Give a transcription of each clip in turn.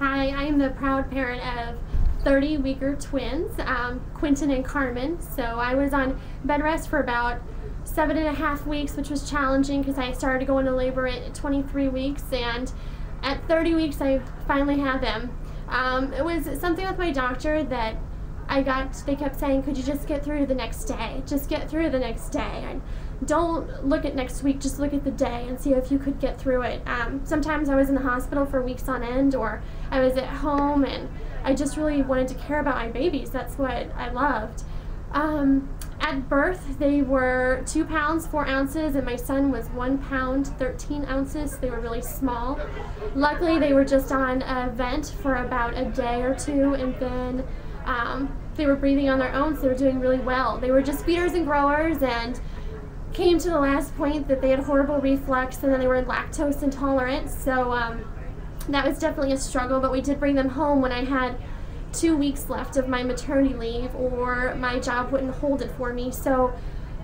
Hi, I am the proud parent of 30-weeker twins, Quentin and Carmen. So I was on bed rest for about 7.5 weeks, which was challenging because I started to go into labor at 23 weeks, and at 30 weeks I finally had them. It was something with my doctor that they kept saying, could you just get through to the next day? Just get through the next day. And don't look at next week, just look at the day and see if you could get through it. Sometimes I was in the hospital for weeks on end, or I was at home, and I just really wanted to care about my babies. That's what I loved. At birth, they were 2 pounds 4 ounces, and my son was 1 pound 13 ounces. They were really small. Luckily, they were just on a vent for about a day or two, and then they were breathing on their own, so they were doing really well. They were just feeders and growers, and came to the last point that they had horrible reflux, and then they were lactose intolerant. So that was definitely a struggle, but we did bring them home when I had 2 weeks left of my maternity leave, or my job wouldn't hold it for me. So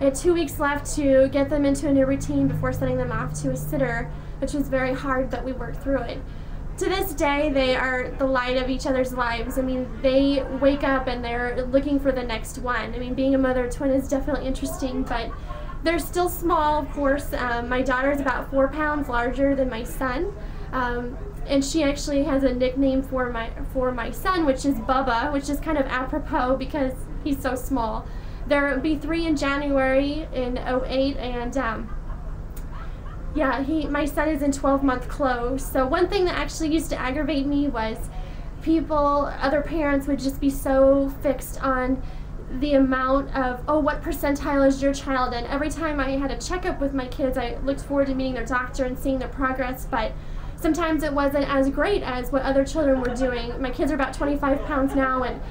I had 2 weeks left to get them into a new routine before sending them off to a sitter, which was very hard, but we worked through it. To this day, they are the light of each other's lives. I mean, they wake up and they're looking for the next one. I mean, being a mother of twin is definitely interesting, but they're still small, of course. My daughter is about 4 pounds larger than my son, and she actually has a nickname for my son, which is Bubba, which is kind of apropos because he's so small. There will be 3 in January in '08, and yeah, my son is in 12-month clothes. So one thing that actually used to aggravate me was other parents would just be so fixed on the amount of, oh, what percentile is your child in? Every time I had a checkup with my kids, I looked forward to meeting their doctor and seeing their progress, but sometimes it wasn't as great as what other children were doing. My kids are about 25 pounds now, and